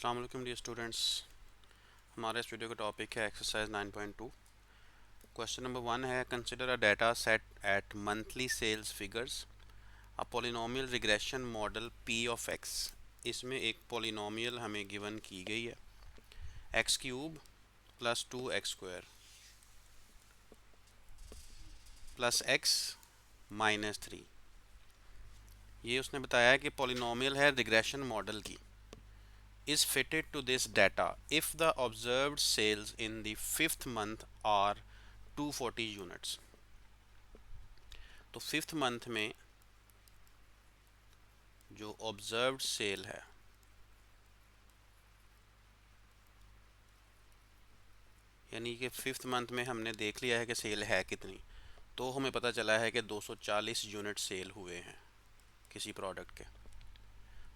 अस्सलाम वालेकुम dear students. हमारे इस वीडियो का टॉपिक है एक्सरसाइज 9.2। क्वेश्चन नंबर 1 है, consider a data set at monthly sales figures a polynomial regression model P of X. इसमें एक पॉलिनोमियल हमें गिवन की गई है, X cube plus 2x² plus X minus 3। ये उसने बताया है कि पॉलिनोमियल है रिग्रेशन मॉडल की, is fitted to this data if the observed sales in the fifth month are 240 units। तो फिफ्थ मंथ में जो ऑब्जर्व्ड सेल है यानी कि फिफ्थ मंथ में हमने देख लिया है कि सेल है कितनी, तो हमें पता चला है कि 240 यूनिट सेल हुए हैं किसी प्रोडक्ट के।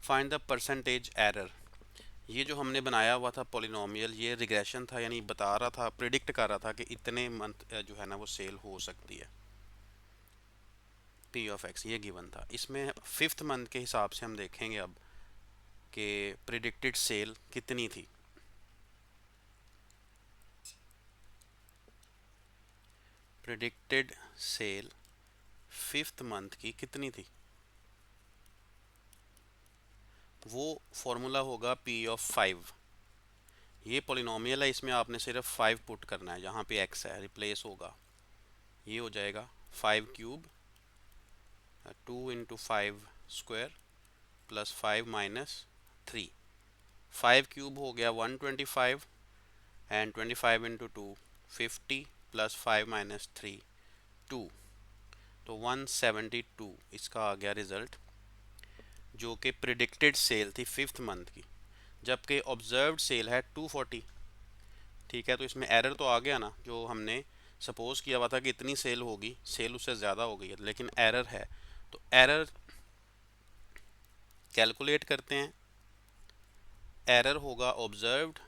Find the percentage error. ये जो हमने बनाया हुआ था पॉलिनोमियल, ये रिग्रेशन था, यानी बता रहा था, प्रिडिक्ट कर रहा था कि इतने मंथ जो है ना वो सेल हो सकती है। पी ऑफ एक्स ये गिवन था। इसमें फिफ्थ मंथ के हिसाब से हम देखेंगे अब कि प्रिडिक्टेड सेल कितनी थी। प्रिडिक्टेड सेल फिफ्थ मंथ की कितनी थी, वो फॉर्मूला होगा पी ऑफ 5। ये पॉलिनोमियल है, इसमें आपने सिर्फ 5 पुट करना है, जहाँ पे एक्स है रिप्लेस होगा। ये हो जाएगा 5 क्यूब 2 × 5² प्लस 5 माइनस 3। 5 क्यूब हो गया 125 एंड 25 × 2 50 प्लस 5 माइनस 3 2, तो 172 इसका आ गया रिजल्ट, जो कि प्रिडिक्टेड सेल थी फिफ्थ मंथ की, जबकि ऑब्जर्व्ड सेल है 240। ठीक है, तो इसमें एरर तो आ गया ना, जो हमने सपोज किया हुआ था कि इतनी सेल होगी, सेल उससे ज़्यादा हो गई है, लेकिन एरर है। तो एरर कैलकुलेट करते हैं। एरर होगा ऑब्जर्व्ड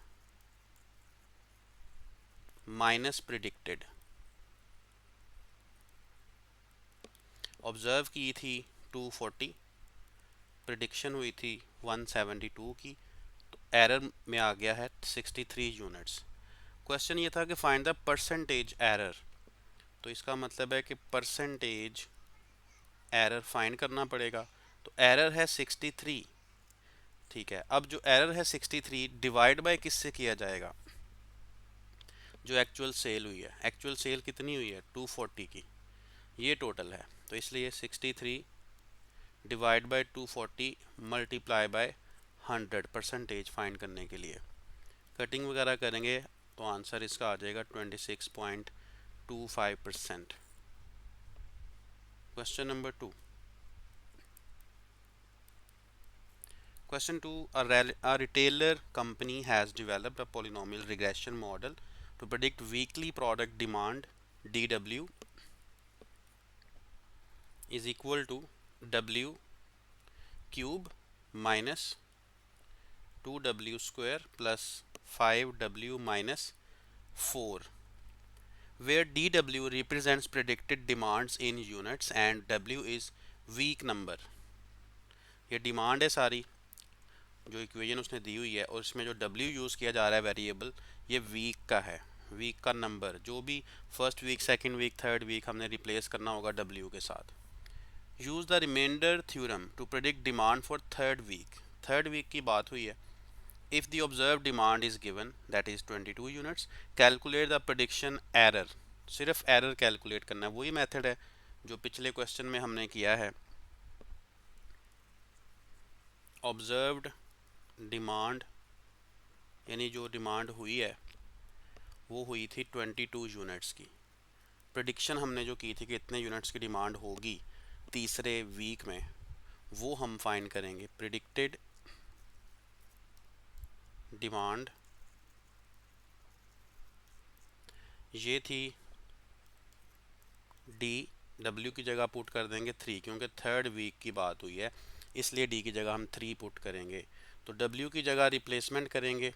माइनस प्रिडिक्टेड। ऑब्जर्व की थी 240, प्रिडिक्शन हुई थी 172 की, तो एरर में आ गया है 63 यूनिट्स। क्वेश्चन ये था कि फाइंड द परसेंटेज एरर, तो इसका मतलब है कि परसेंटेज एरर फाइंड करना पड़ेगा। तो एरर है 63। ठीक है, अब जो एरर है 63 डिवाइड बाय किससे किया जाएगा, जो एक्चुअल सेल हुई है। एक्चुअल सेल कितनी हुई है 240 की, ये टोटल है, तो इसलिए 63 divide by 240 multiply by 100 percentage find करने के लिए कटिंग वगैरह करेंगे तो आंसर इसका आ जाएगा 26.25%। Question number 2। Question 2, a retailer company has developed a polynomial regression model to predict weekly product demand DW is equal to W cube minus 2W² plus 5W minus 4, where DW represents predicted demands in units and W is week number। ये demand है सारी, जो equation उसने दी हुई है, और इसमें जो W यूज़ किया जा रहा है वेरिएबल, ये वीक का है, वीक का नंबर। जो भी first week, second week, third week हमने रिप्लेस करना होगा W के साथ। Use the reminder theorem to predict demand for third week. Third week की बात हुई है। If the observe demand is given that is 22 units, calculate the prediction error. सिर्फ एरर कैलकुलेट करना है, वही मेथड है जो पिछले क्वेश्चन में हमने किया है। ऑब्जर्व्ड डिमांड यानी जो डिमांड हुई है वो हुई थी 22 यूनिट्स की। प्रेडिक्शन हमने जो की थी कि इतने यूनिट्स की डिमांड होगी तीसरे वीक में, वो हम फाइंड करेंगे। प्रिडिक्टेड डिमांड ये थी, डी W की जगह पुट कर देंगे 3, क्योंकि थर्ड वीक की बात हुई है, इसलिए D की जगह हम 3 पुट करेंगे। तो W की जगह रिप्लेसमेंट करेंगे,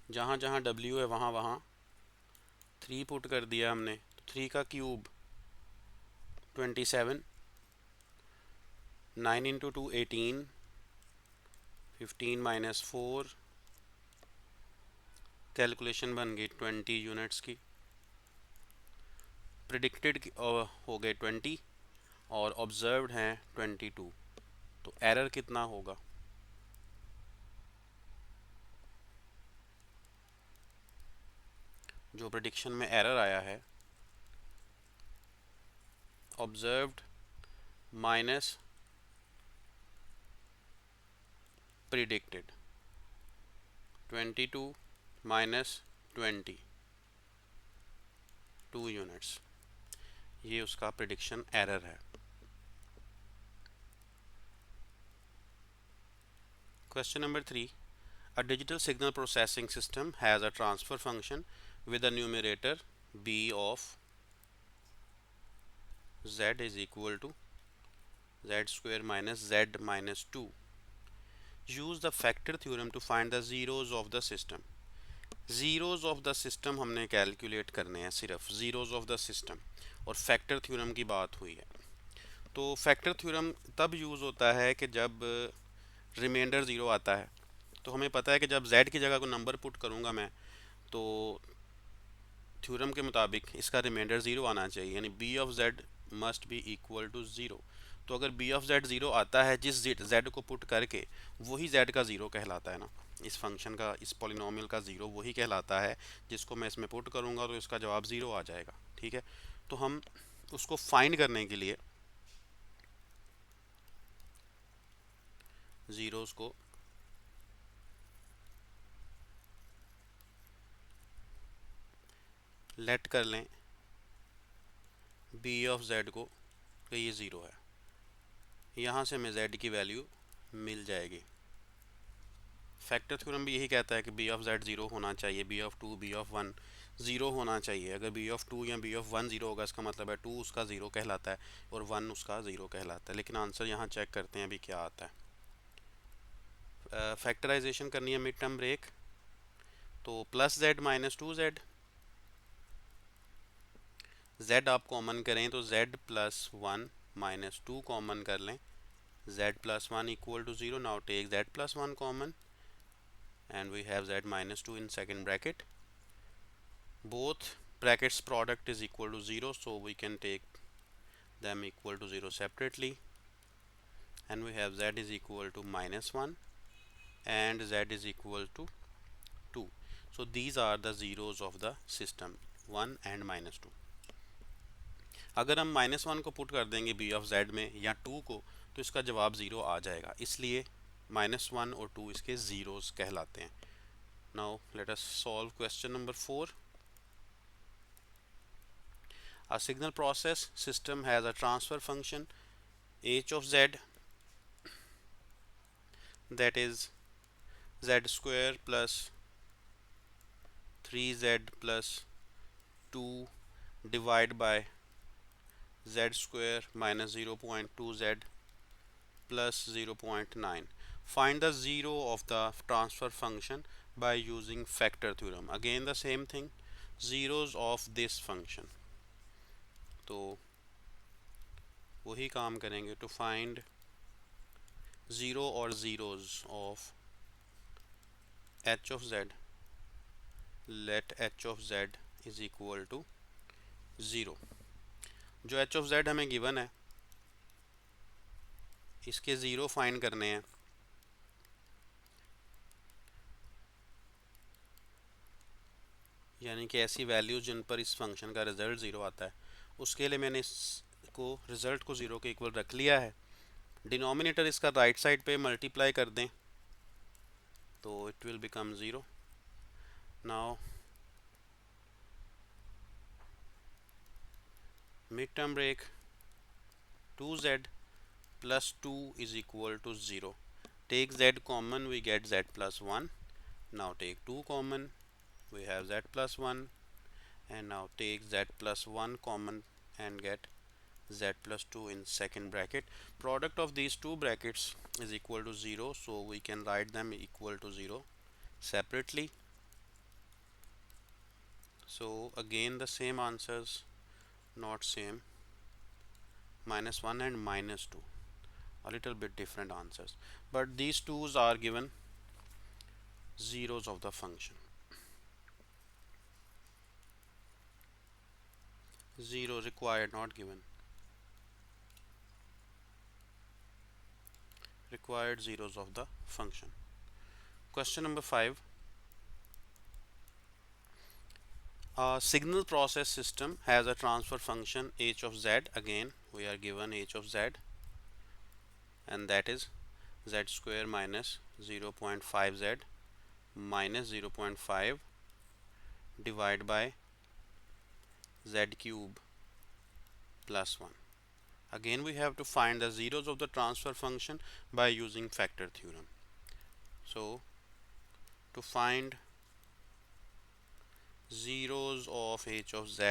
जहाँ जहाँ W है वहाँ वहाँ 3 पुट कर दिया हमने। तो 3 का क्यूब 27 9 इंटू 2 18, 15 माइनस 4, कैलकुलेशन बन गई 20 यूनिट्स की। प्रिडिक्टेड हो गए 20 और ऑब्जर्व्ड हैं 22। तो एरर कितना होगा? जो प्रिडिक्शन में एरर आया है, observed minus predicted, 22 minus 20, 2 units, ये उसका प्रिडिक्शन एरर है। Question number 3. A digital signal processing system has a transfer function with a numerator b of z is equal to z square minus z minus 2. Use the factor theorem to find the zeros of the system. Zeros of the system हमने calculate करने हैं, सिर्फ zeros of the system, और factor theorem की बात हुई है। तो फैक्टर थ्योरम तब यूज़ होता है कि जब रिमाइंडर ज़ीरो आता है। तो हमें पता है कि जब z की जगह को नंबर पुट करूँगा मैं, तो थ्योरम के मुताबिक इसका रिमाइंडर ज़ीरो आना चाहिए, यानी b of z must be equal to zero. तो अगर b ऑफ z ज़ीरो आता है जिस z को पुट करके, वही z का ज़ीरो कहलाता है ना। इस फंक्शन का, इस पॉलिनोमियल का ज़ीरो वही कहलाता है जिसको मैं इसमें पुट करूँगा तो इसका जवाब ज़ीरो आ जाएगा। ठीक है, तो हम उसको फाइंड करने के लिए ज़ीरोज़ को लेट कर लें b ऑफ z को कि ये ज़ीरो है। यहाँ से हमें z की वैल्यू मिल जाएगी। फैक्टर थ्योरम भी यही कहता है कि b ऑफ z ज़ीरो होना चाहिए, b of two, b of one zero होना चाहिए। अगर b ऑफ टू या b ऑफ वन ज़ीरो होगा, इसका मतलब है टू उसका ज़ीरो कहलाता है और वन उसका ज़ीरो कहलाता है। लेकिन आंसर यहाँ चेक करते हैं अभी क्या आता है। फैक्टराइजेशन करनी है मिड टर्म ब्रेक, तो plus z minus two Z, z आप कॉमन करें तो z plus one minus two common कर लें, z plus 1 equal to 0. Now take z plus 1 common and we have z minus 2 in second bracket. Both brackets product is equal to 0, so we can take them equal to 0 separately, and we have z is equal to minus 1 and z is equal to 2. So these are the zeros of the system, 1 and minus 2. अगर हम minus one को put कर देंगे b of z में या 2 को, तो इसका जवाब ज़ीरो आ जाएगा, इसलिए माइनस वन और 2 इसके ज़ीरोज़ कहलाते हैं। Now let us solve question number 4. A signal process system has a transfer function h of z, that is z square plus 3z plus 2 divided by z square minus 0.2z plus 0.9. Find the zero of the transfer function by using factor theorem. Again the same thing, zeros of this function. तो वही काम करेंगे to find zero or zeros of h of z. Let h of z is equal to 0. जो h of z हमें given है, इसके zero find करने हैं। यानी कि ऐसी वैल्यूज़ जिन पर इस फंक्शन का रिज़ल्ट ज़ीरो आता है, उसके लिए मैंने इसको रिज़ल्ट को ज़ीरो के इक्वल रख लिया है। डिनोमिनेटर इसका राइट साइड पे मल्टीप्लाई कर दें तो it will become zero. Now mid term break 2z plus 2 is equal to 0. Take z common, we get z plus 1. Now take 2 common, we have z plus 1, and now take z plus 1 common and get z plus 2 in second bracket. Product of these two brackets is equal to 0, so we can write them equal to 0 separately. So again the same answers, not same, minus 1 and minus 2. a little bit different answers, but these twos are given zeros of the function. 0 required, not given. Required zeros of the function. Question number 5. A signal process system has a transfer function h of z. Again, we are given h of z, and that is z square minus 0.5z minus 0.5 divided by z cube plus 1. Again, we have to find the zeros of the transfer function by using factor theorem. So, to find zeros of h of z,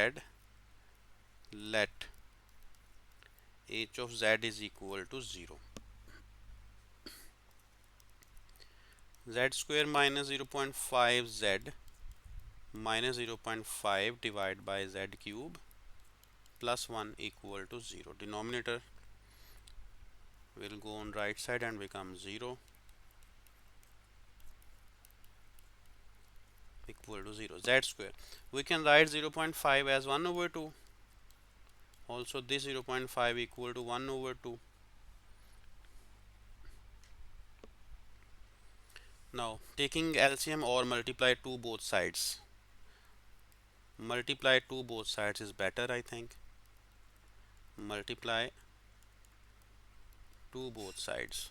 let h of z is equal to 0. Z square minus 0.5 z minus 0.5 divided by z cube plus 1 equal to 0. Denominator will go on right side and become 0 equal to 0. Z square, we can write 0.5 as 1 over 2. Also this 0.5 equal to 1 over 2. Now taking LCM or multiply to both sides. Multiply to both sides is better, I think. Multiply to both sides.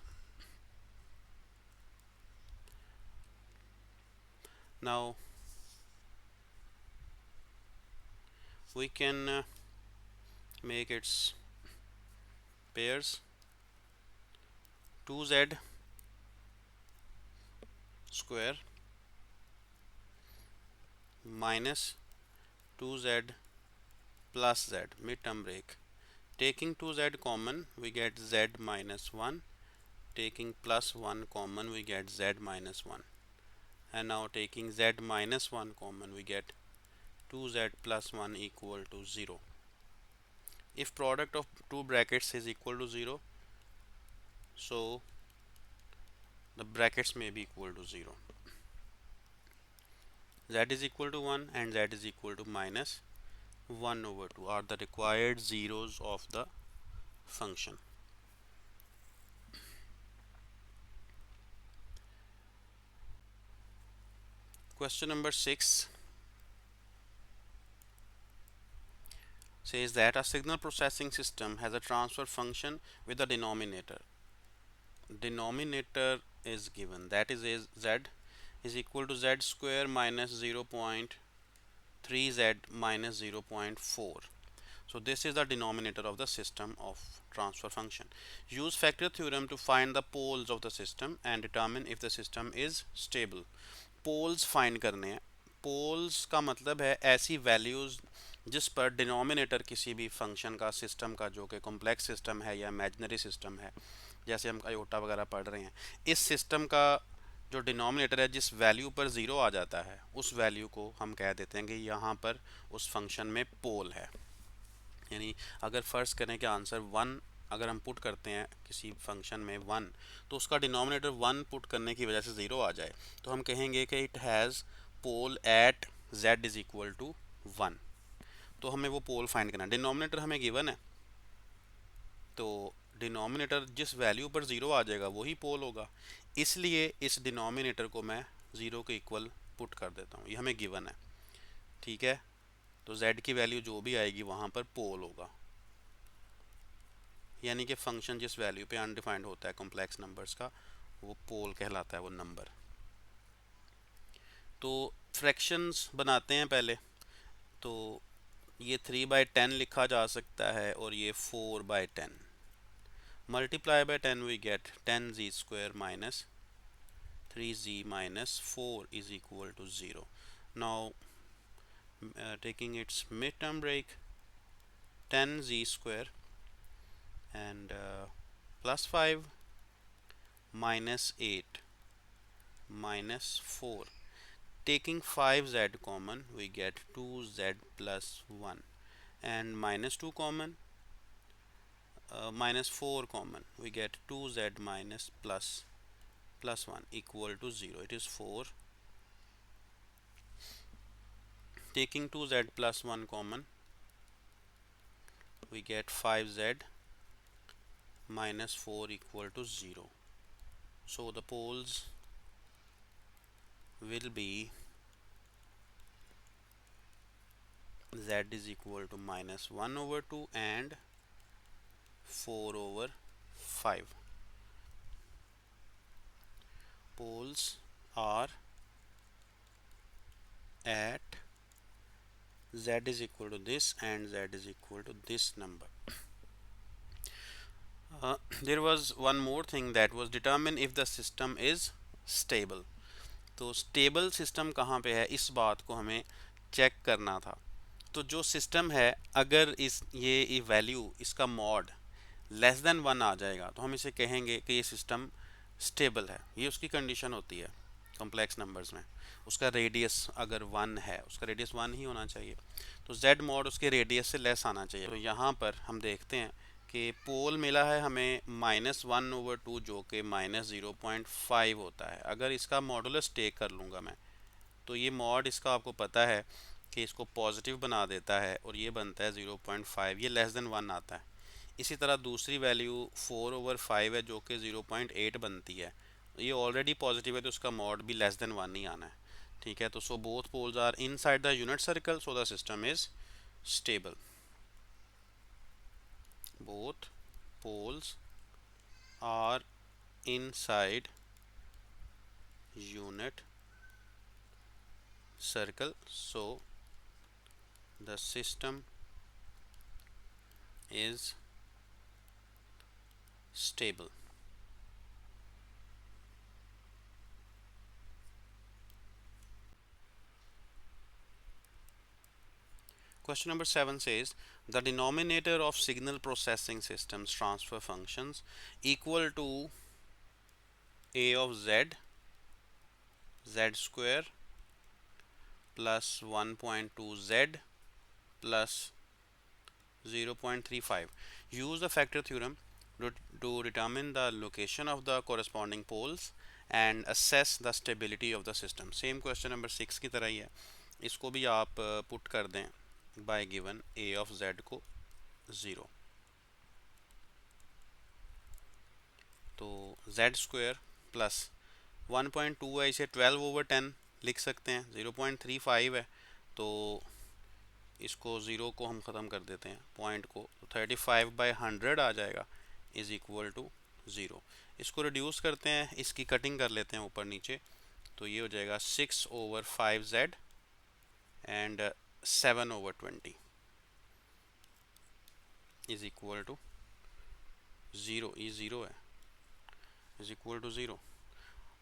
Now we can make its pairs. 2z square minus 2z plus z, midterm break. Taking 2z common, we get z minus 1. Taking plus 1 common, we get z minus 1. And now taking z minus 1 common, we get 2z plus 1 equal to 0. If product of two brackets is equal to 0, so the brackets may be equal to 0. Z is equal to 1 and z is equal to minus 1 over 2 are the required zeros of the function. Question number 6 says that a signal processing system has a transfer function with a denominator. Denominator is given, that is z is equal to z square minus 0.3z minus 0.4. So this is the denominator of the system of transfer function. Use factor theorem to find the poles of the system and determine if the system is stable. Poles find करने हैं. Poles का मतलब है ऐसी values जिस पर denominator किसी भी फंक्शन का, सिस्टम का, जो कि कॉम्प्लेक्स सिस्टम है या इमेजिनरी सिस्टम है, जैसे हम आयोटा वगैरह पढ़ रहे हैं, इस सिस्टम का जो डिनोमिनेटर है जिस वैल्यू पर ज़ीरो आ जाता है उस वैल्यू को हम कह देते हैं कि यहाँ पर उस फंक्शन में पोल है. यानी अगर फ़र्ज़ करें कि आंसर 1 अगर हम पुट करते हैं किसी फंक्शन में 1, तो उसका डिनोमिनेटर 1 पुट करने की वजह से 0 आ जाए, तो हम कहेंगे कि it has pole at z is equal to 1. तो हमें वो पोल फाइंड करना है. डिनोमिनेटर हमें गिवन है, तो डिनोमिनेटर जिस वैल्यू पर 0 आ जाएगा वही पोल होगा. इसलिए इस डिनोमिनेटर को मैं 0 के इक्वल पुट कर देता हूँ. ये हमें गिवन है, ठीक है. तो z की वैल्यू जो भी आएगी वहाँ पर पोल होगा. यानी कि फंक्शन जिस वैल्यू पे अनडिफाइंड होता है कॉम्प्लेक्स नंबर्स का, वो पोल कहलाता है, वो नंबर. तो फ्रैक्शंस बनाते हैं पहले. तो ये 3/10 लिखा जा सकता है और ये 4/10. Multiply by 10 we get 10z square minus 3z minus 4 is equal to 0. Now taking its midterm break, 10z square and plus 5 minus 8 minus 4. Taking 5z common, we get 2z plus 1, and minus 2 common, minus 4 common, we get 2z minus plus 1 equal to 0. It is 4. Taking 2z plus 1 common, we get 5z minus 4 equal to 0. So the poles will be z is equal to minus 1 over 2 and 4 over 5. Poles are at z is equal to this and z is equal to this number. There was one more thing, that was determine if the system is stable. तो stable system कहाँ पे है, इस बात को हमें check करना था. तो जो सिस्टम है, अगर इस ये वैल्यू इसका मॉड लेस देन 1 आ जाएगा तो हम इसे कहेंगे कि ये सिस्टम स्टेबल है. ये उसकी कंडीशन होती है कॉम्प्लेक्स नंबर्स में. उसका रेडियस अगर 1 है, उसका रेडियस 1 ही होना चाहिए, तो z मॉड उसके रेडियस से लेस आना चाहिए. तो यहाँ पर हम देखते हैं कि पोल मिला है हमें -1 over 2 जो कि -0.5 होता है. अगर इसका मॉडुलस टेक कर लूँगा मैं, तो ये मॉड इसका आपको पता है कि इसको पॉजिटिव बना देता है और ये बनता है 0.5. ये लेस देन 1 आता है. इसी तरह दूसरी वैल्यू 4 over 5 है जो कि 0.8 बनती है. ये ऑलरेडी पॉजिटिव है तो उसका मॉड भी लेस देन 1 ही आना है. ठीक है, तो so both poles are inside the unit circle, so the system is stable. Both poles are inside unit circle, so the system is stable. Question number 7 says the denominator of signal processing systems transfer functions equal to a of z square plus 1.2z plus 0.35. Use the factor theorem to determine the location of the corresponding poles and assess the stability of the system. Same question number 6 की तरह ही है. इसको भी आप put कर दें by given a of z को 0. तो z स्क्वायर प्लस 1.2 है, इसे 12 over 10 लिख सकते हैं. 0.35 है तो इसको 0 को हम ख़त्म कर देते हैं पॉइंट को, तो 35/100 आ जाएगा इज़ इक्वल टू 0. इसको रिड्यूस करते हैं, इसकी कटिंग कर लेते हैं ऊपर नीचे, तो ये हो जाएगा 6 over 5z and 7 over 20 is equal to 0. ये 0 है, इज़ इक्वल टू 0.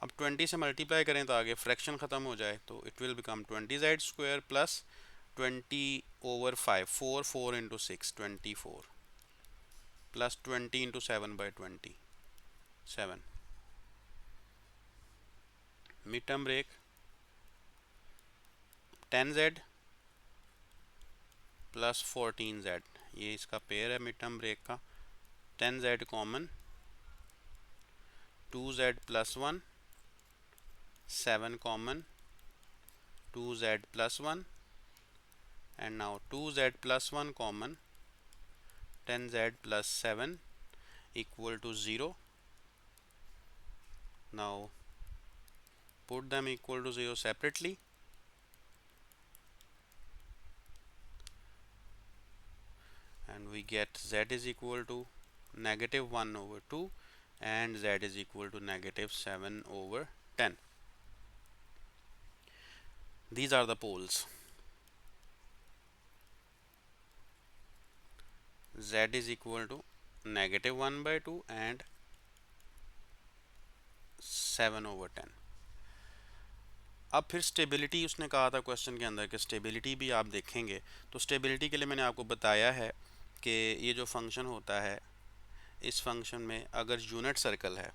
अब 20 से मल्टीप्लाई करें तो आगे फ्रैक्शन ख़त्म हो जाए, तो it will become 20z square plus 20 over 5, 4 into 6, 24 plus 20 into 7/20, 7. Mid term break 10z plus 14z, ये इसका पेयर है मिड टर्म ब्रेक का. 10z common, 2z plus 1, 7 common, 2z plus 1, and now 2z plus 1 common, 10z plus 7 equal to 0. Now put them equal to 0 separately. And we get z is equal to -1 over 2 and z is equal to -7 over 10. These are the poles. Z is equal to -1/2 and 7 over 10. अब फिर stability उसने कहा था question के अंदर कि stability भी आप देखेंगे, तो स्टेबिलिटी के लिए मैंने आपको बताया है कि ये जो फंक्शन होता है, इस फंक्शन में अगर यूनिट सर्कल है,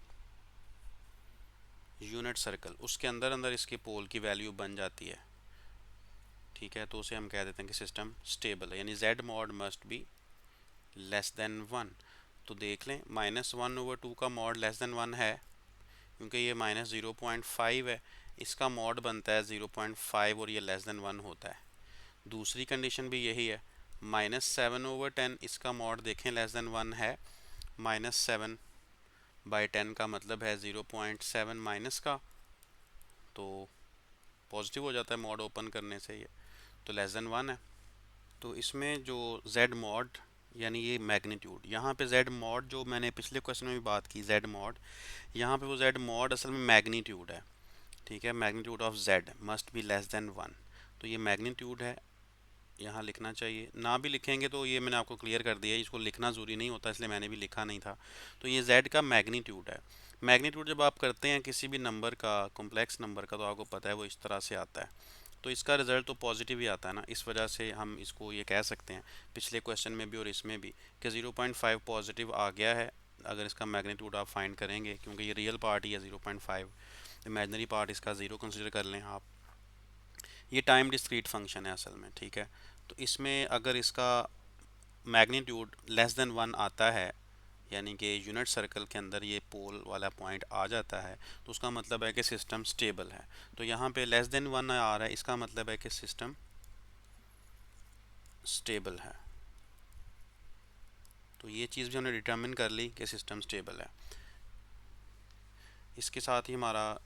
यूनिट सर्कल उसके अंदर अंदर इसके पोल की वैल्यू बन जाती है. ठीक है, तो उसे हम कह देते हैं कि सिस्टम स्टेबल है, यानी z mod must be less than 1. तो देख लें -1/2 का मॉड लेस देन 1 है, क्योंकि ये -0.5 है, इसका मॉड बनता है 0.5 और ये लेस देन 1 होता है। दूसरी कंडीशन भी यही है, -7/10 इसका मॉड देखें लेस देन 1 है, -7/10 का मतलब है 0.7 माइनस का, तो पॉजिटिव हो जाता है मॉड ओपन करने से, ये तो लेस देन 1 है। तो इसमें जो z मॉड यानी ये मैग्नीट्यूड, यहाँ पे z मॉड जो मैंने पिछले क्वेश्चन में भी बात की z मॉड, यहाँ पे वो z मॉड असल में मैग्नीट्यूड है, ठीक है। Magnitude of z must be less than 1, तो ये मैग्नीट्यूड है, यहाँ लिखना चाहिए। ना भी लिखेंगे तो ये मैंने आपको क्लियर कर दिया है, इसको लिखना ज़रूरी नहीं होता, इसलिए मैंने भी लिखा नहीं था। तो ये z का मैग्नीट्यूड है। मैग्नीट्यूड जब आप करते हैं किसी भी नंबर का, कॉम्प्लेक्स नंबर का, तो आपको पता है वो इस तरह से आता है, तो इसका रिज़ल्ट तो पॉजिटिव ही आता है ना, इस वजह से हम इसको ये कह सकते हैं पिछले क्वेश्चन में भी और इसमें भी कि 0.5 पॉजिटिव आ गया है अगर इसका मैग्नीट्यूड आप फाइंड करेंगे, क्योंकि ये रियल पार्ट ही है 0.5, इमेजनरी पार्ट इसका 0 कंसिडर कर लें आप। ये टाइम डिस्क्रीट फंक्शन है असल में, ठीक है। तो इसमें अगर इसका मैग्नीट्यूड लेस देन 1 आता है, यानी कि यूनिट सर्कल के अंदर ये पोल वाला पॉइंट आ जाता है, तो उसका मतलब है कि सिस्टम स्टेबल है। तो यहाँ पे लेस देन 1 आ रहा है, इसका मतलब है कि सिस्टम स्टेबल है। तो ये चीज़ भी हमने डिटर्मिन कर ली कि सिस्टम स्टेबल है। इसके साथ ही हमारा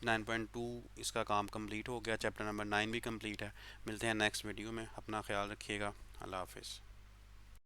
9.2 इसका काम कंप्लीट हो गया, चैप्टर नंबर 9 भी कंप्लीट है। मिलते हैं नेक्स्ट वीडियो में, अपना ख्याल रखिएगा, अल्लाह हाफिज़।